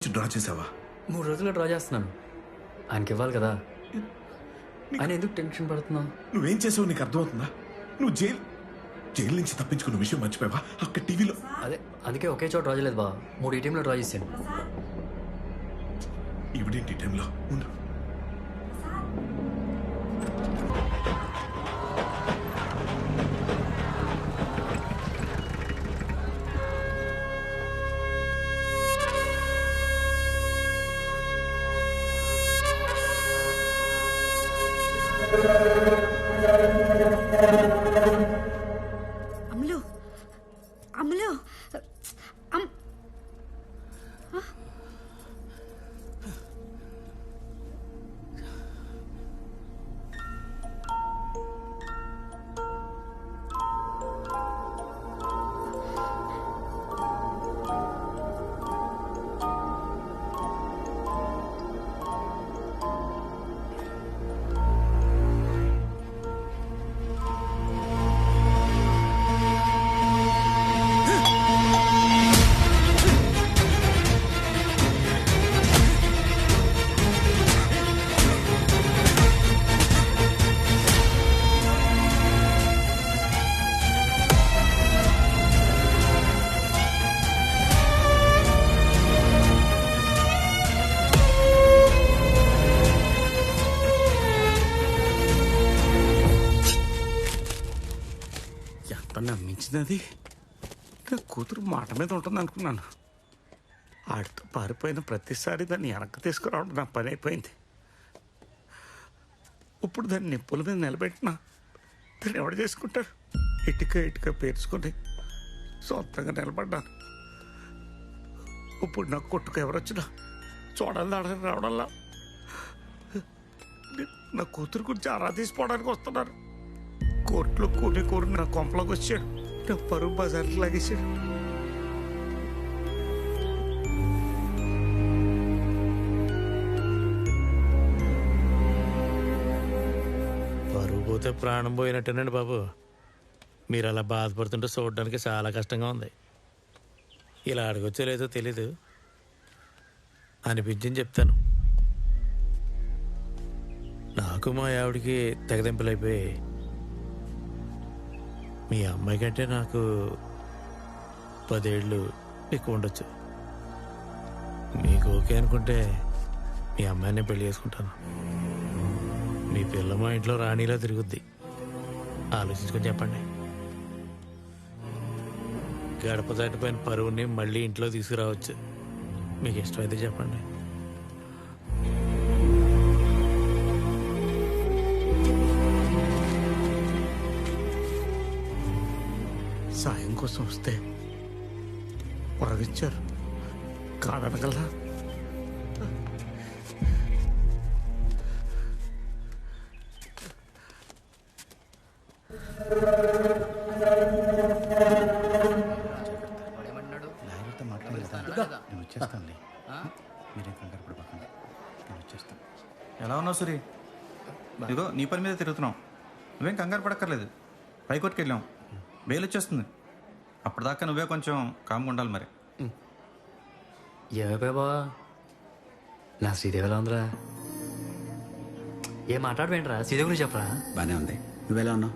Draw చేసావా? 3 రోజుల్లో draw చేస్తున్నాను. ఆయనకి ఇవ్వాలి కదా. ఆయన ఎందుకు టెన్షన్ పడుతున్నావు? నువ్వేం చేసావు నీకు అర్థమవుతుందా? నువ్వు జైలు నుంచి తప్పించుకున్న విషయం మర్చిపోయావా? అక్కడ టీవీలో అందుకే ఒకే చోట డ్రా చేయలేదు బా. 3 ATMలో డ్రా చేశాను. ఈవిడేంటి టైంలో ఉండు. అమ్ములు అమ్ములు నమ్మించినది నా కూతురు మాట మీద ఉంటుంది అనుకున్నాను. ఆడితో పారిపోయిన ప్రతిసారి దాన్ని వెనక్కి తీసుకురావడం నా పని అయిపోయింది. ఇప్పుడు దాన్ని నిప్పుల మీద నిలబెట్టినా దాన్ని ఎవడు చేసుకుంటారు? ఇటుక పేర్చుకొని సొంతంగా నిలబడ్డాను. ఇప్పుడు నాకు కొట్టుకు ఎవరొచ్చినా చూడాలి ఆడని రావడంలా నా కూతురు గురించి ఆరా తీసుకోవడానికి వస్తున్నారు. కోర్టులో కూరి నా కొంపలోకి వచ్చాడు. నా పరువు బజార్కి లాగేశాడు. పరువు పోతే ప్రాణం పోయినట్టేనండి బాబు. మీరు అలా బాధపడుతుంటే చూడడానికి చాలా కష్టంగా ఉంది. ఇలా అడగొచ్చో లేదో తెలీదు, అనిపించింది చెప్తాను. నాకు మా ఆవిడికి తెగదెంపులైపోయి మీ అమ్మాయి కంటే నాకు 10 ఏళ్ళు ఎక్కువ ఉండొచ్చు. మీకు ఓకే అనుకుంటే మీ అమ్మాయిని పెళ్లి చేసుకుంటాను. మీ పిల్ల మా ఇంట్లో రాణిలా తిరుగుద్ది. ఆలోచించుకొని చెప్పండి. గడప దాటిపోయిన పరువుని మళ్ళీ ఇంట్లో తీసుకురావచ్చు. మీకు ఇష్టమైతే చెప్పండి. సాయం కోసం వస్తే వరదిచ్చారు, కాదనగలరా? ఎలా ఉన్నావు సూరి? ఇదిగో నీ పని మీద తిరుగుతున్నాం. నువ్వేం కంగారు పడక్కర్లేదు. పైకోర్టుకి వెళ్ళాం, బెయిల్ వచ్చేస్తుంది. అప్పటిదాకా నువ్వే కొంచెం కామ్గా ఉండాలి. మరి ఏమైపోయా బా? నా శ్రీదేవి ఎలా ఉందిరా? ఏం మాట్లాడవేంట్రా? శ్రీదేవి గురించి చెప్పరా. బానే ఉంది. నువ్వెలా ఉన్నావు?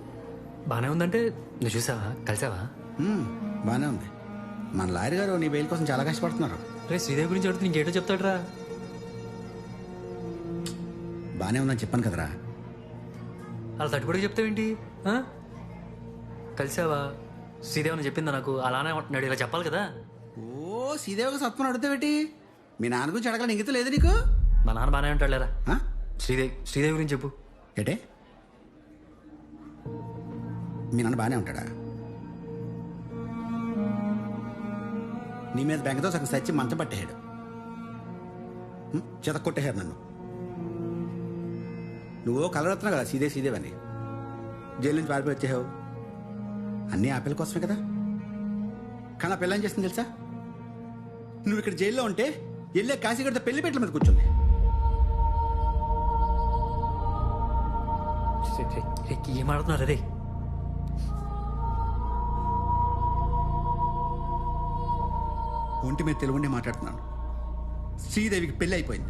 బాగానే ఉందంటే నువ్వు చూసావా, కలిసావా? బానే ఉంది. మన లాయర్ గారు నీ బెయిల్ కోసం చాలా కష్టపడుతున్నారు. రే శ్రీదేవి గురించి అడిగితే ఇంకేటో చెప్తాడురా. బానే ఉందని చెప్పాను కదరా. అలా తట్టుబడికి చెప్తావేంటి? కలిసావా? శ్రీదేవి అని చెప్పిందా నాకు? అలానే అంటున్నాడు. ఇలా చెప్పాలి కదా. ఓ శ్రీదేవికి సత్వం అడుగుతావేటి? మీ నాన్న గురించి అడగాలని ఇంగిత లేదు నీకు? మా నాన్న బాగానే ఉంటాడులేరా. శ్రీదేవి గురించి చెప్పు. ఏటే మీ నాన్న బాగానే ఉంటాడా? నీ మీద బెంగతో సగం సచ్చి మంచం పట్టేశాడు. చేత కొట్టేశారు నన్ను. నువ్వు కలవడుతున్నావు కదా శ్రీదేవి అని. జైలు నుంచి పారిపోయి వచ్చేసావు. అన్నీ ఆ పిల్ల కోసమే కదా. కానీ ఆ పిల్ల ఏం చేస్తుంది తెలుసా? నువ్వు ఇక్కడ జైల్లో ఉంటే వెళ్ళే కాశీగడితో పెళ్లి పెట్టల మీద కూర్చుంది. ఏం ఆడుతున్నారు అదే? ఒంటి మీద తెలుగునే మాట్లాడుతున్నాను. శ్రీదేవికి పెళ్లి అయిపోయింది.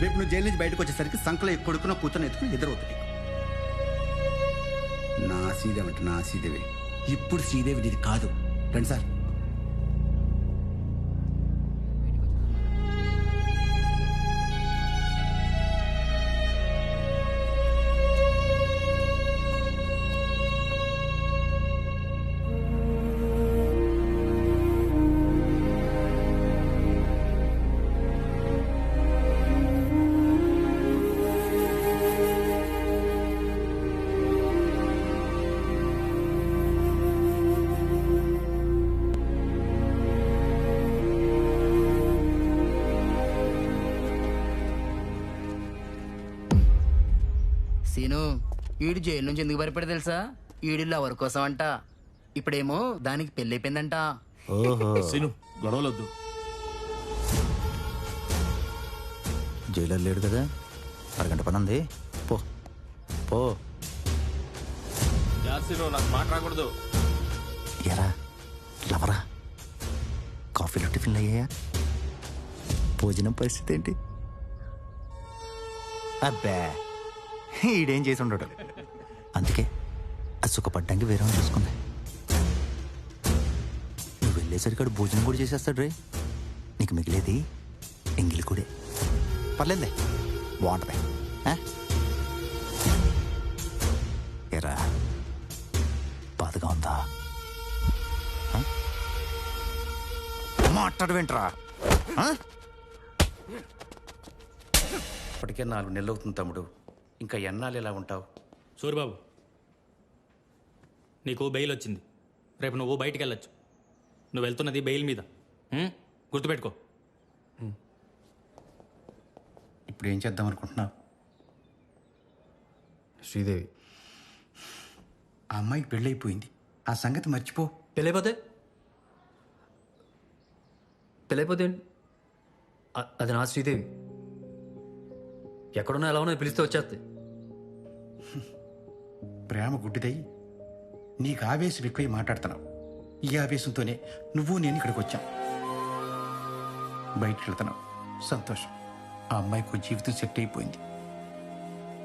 రేపు నువ్వు జైలు నుంచి బయటకు వచ్చేసరికి సంకలో కొడుకునో కూతురు ఎత్తుకుని ఎదురవుతుంది. నా శ్రీదేవి అంటే నా శ్రీదేవి. ఇప్పుడు శ్రీదేవి ఇది కాదు. రండి సార్. సీను, ఈడు జైలు నుంచి ఎందుకు భయపడి తెలుసా? ఈడు లవర్ కోసం అంట. ఇప్పుడేమో దానికి పెళ్లి అయిపోయిందంట. ఓహో, సీను గొడవలొద్దు. జైలు లేడు కదా, అరగంట పని ఉంది. పో పో. నాకు మాట్లాడకూడదు. ఎరా లవరా, కాఫీలో టిఫిన్లు అయ్యాయా? భోజనం పరిస్థితి ఏంటి? అబ్బా, ఈడేం చేసి ఉండడు. అందుకే అది సుఖపడ్డానికి వేరే చూసుకుంది. నువ్వు వెళ్ళేసరికి భోజనం కూడా చేసేస్తాడు రే. నీకు మిగిలేది ఎంగిలి కూడా. పర్లేదులే, బాగుంటుంది. ఎరా బాధగా ఉందా? మాట్లాడు వెంట్రా. ఇప్పటికే 4 నెలలు అవుతుంది తమ్ముడు. ఇంకా ఎన్నాళ్ళు ఎలా ఉంటావు? సూరిబాబు, నీకు బెయిల్ వచ్చింది. రేపు నువ్వు బయటికి వెళ్ళొచ్చు. నువ్వు వెళ్తున్నది బెయిల్ మీద, గుర్తుపెట్టుకో. ఇప్పుడు ఏం చేద్దాం అనుకుంటున్నావు? శ్రీదేవి ఆ అమ్మాయికి పెళ్ళైపోయింది. ఆ సంగతి మర్చిపో. పెళ్ళైపోతే అది నా శ్రీదేవి. ఎక్కడున్నా ఎలా ఉన్నా పిలిస్తే వచ్చేస్తే. ప్రేమ గుడ్డిదై నీకు ఆవేశం ఎక్కువై మాట్లాడుతున్నావు. ఈ ఆవేశంతోనే నువ్వు నేను ఇక్కడికి వచ్చాం. బయటికి వెళ్తున్నావు, సంతోషం. ఆ అమ్మాయికి జీవితం సెట్ అయిపోయింది.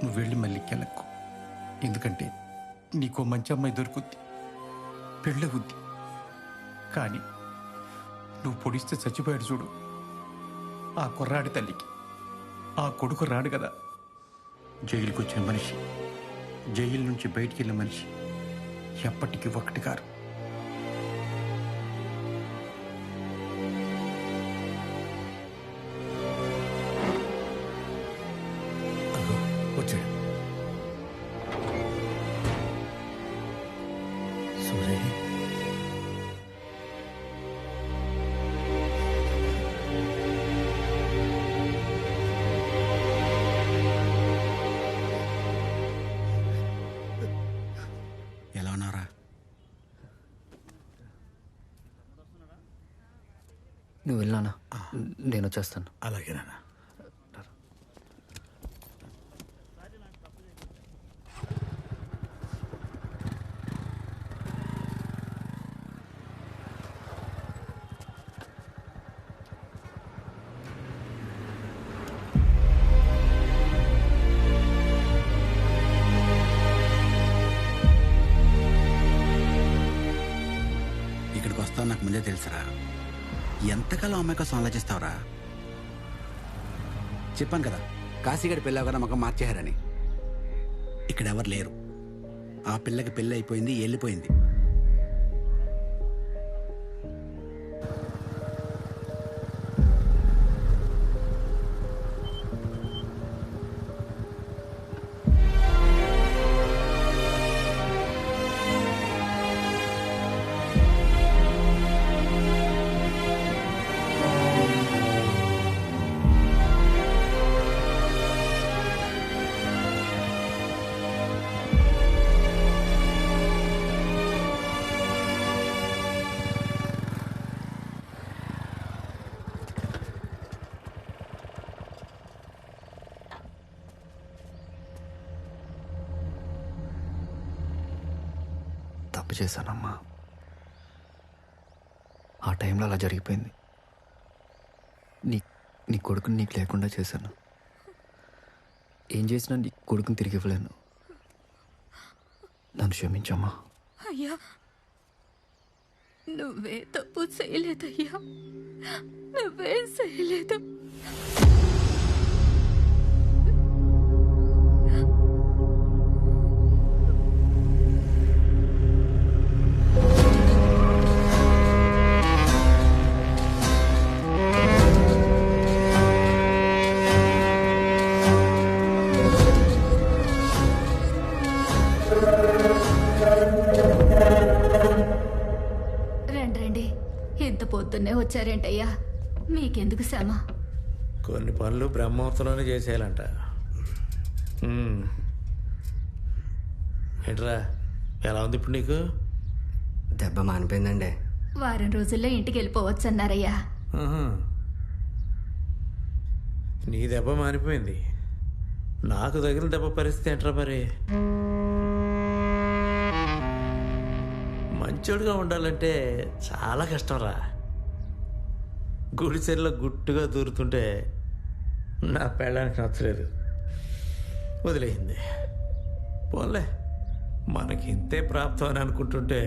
నువ్వు వెళ్ళి మళ్ళీ వెళ్ళకు. ఎందుకంటే నీకో మంచి అమ్మాయి దొరుకుద్ది, పెళ్ళవుద్ది. కానీ నువ్వు పొడిస్తే చచ్చిపోయాడు చూడు, ఆ కుర్రాడి తల్లికి ఆ కొడుకు రాడు కదా. జైలుకి వచ్చిన మనిషి, జైలు నుంచి బయటికి వెళ్ళిన మనిషి ఎప్పటికీ ఒకటి కారు. వచ్చాడు సూరే, ఎలా ఉన్నారా? నువ్వు వెళ్ళానా? నేను వచ్చేస్తాను. అలాగే నాన్న. ఇక్కడికి వస్తావు నాకు ముందే తెలుసురా. ఎంతకాలం అమ్మాయి కోసం ఆలోచిస్తావురా? చెప్పాను కదా, కాశీగడి పెళ్ళి అవగానే మగం మార్చేశారని. ఇక్కడ ఎవరు లేరు. ఆ పిల్లకి పెళ్ళి అయిపోయింది, వెళ్ళిపోయింది. తప్పు చేశానమ్మా. ఆ టైంలో అలా జరిగిపోయింది. నీ నీ కొడుకుని నీకు లేకుండా చేశాను. ఏం చేసినా నీ కొడుకుని తిరిగి ఇవ్వలేను. నన్ను క్షమించమ్మా. అయ్యా, నువ్వే తప్పు చేయలేదయ్యా, నువ్వేం చేయలేదు. రండి, ఇంత పొద్దున్నే వచ్చారేంటయ్యా? మీకెందుకు శ్రమ? కొన్ని పనులు బ్రహ్మోత్సవంలోనే చేసేయాలంట. ఏంట్రా, ఎలా ఉంది ఇప్పుడు నీకు? దెబ్బ మానిపోయిందండి. వారం రోజుల్లో ఇంటికి వెళ్ళిపోవచ్చన్నారయ్యా. ఆహా. నీ దెబ్బ మారిపోయింది. నాకు తగిన దెబ్బ పరిస్థితి ఏంట్రా మరి? మంచోడుగా ఉండాలంటే చాలా కష్టంరా. గుడిసెల్లో గుట్టుగా దూరుతుంటే నా పెళ్ళానికి నచ్చలేదు, వదిలేయింది. పోన్లే, మనకి ఇంతే ప్రాప్తం అని అనుకుంటుంటే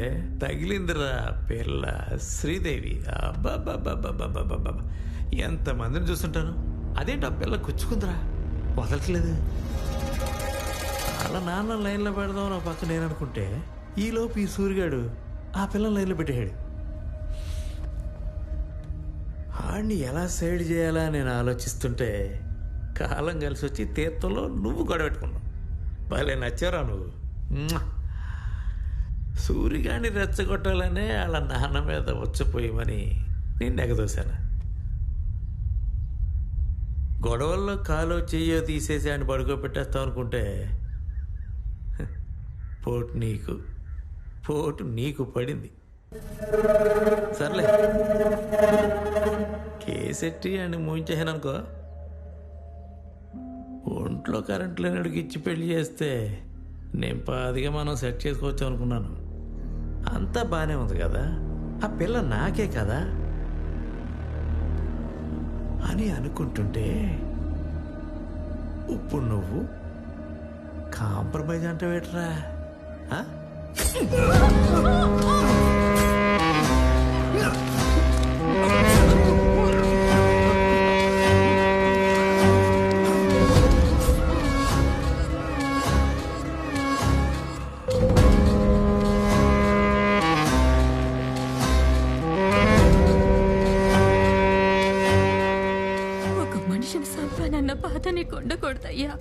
తగిలిందిరా పిల్ల శ్రీదేవి. అబ్బాబ్బాబ్బాబ్బాబ్బాబ్బా, ఎంతమందిని చూస్తుంటాను. అదేంటి ఆ పిల్ల గుచ్చుకుందిరా, వదలట్లేదు. అలా నాన్న లైన్లో పెడదాం నా పక్క నేను అనుకుంటే ఈలోపు ఈ సూరిగాడు ఆ పిల్లల లైన్లో పెట్టాడు. ఆడిని ఎలా సైడ్ చేయాలా నేను ఆలోచిస్తుంటే కాలం కలిసి వచ్చి తీర్థంలో నువ్వు గొడవెట్టుకున్నావు. భలే నచ్చారా నువ్వు. సూరిగాడిని రెచ్చగొట్టాలనే వాళ్ళ నాన్న మీద వచ్చిపోయమని నేను ఎగదోశాను. గొడవల్లో కాలో చెయ్యో తీసేసి ఆయన పడుకోబెట్టేస్తావు అనుకుంటే పోటు నీకు పడింది. సర్లే, కేసెట్టి అని మూయించేసాను అనుకో. ఒంట్లో కరెంట్ లేనడికి ఇచ్చి పెళ్లి చేస్తే నేను పాదిగా మనం సెట్ చేసుకోవచ్చు అనుకున్నాను. అంతా బాగానే ఉంది కదా, ఆ పిల్ల నాకే కదా అని అనుకుంటుంటే ఇప్పుడు నువ్వు కాంప్రమైజ్ అంటావేట్రా? ఒక మనిషిని సంపానన్న బాధ నీకు ఉండకూడదయ్యా.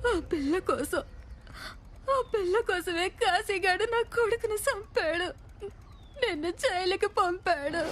ఆ పిల్ల కోసమే కాశీగాడు నా కొడుకుని చంపాడు, నిన్ను జైలుకి పంపాడు.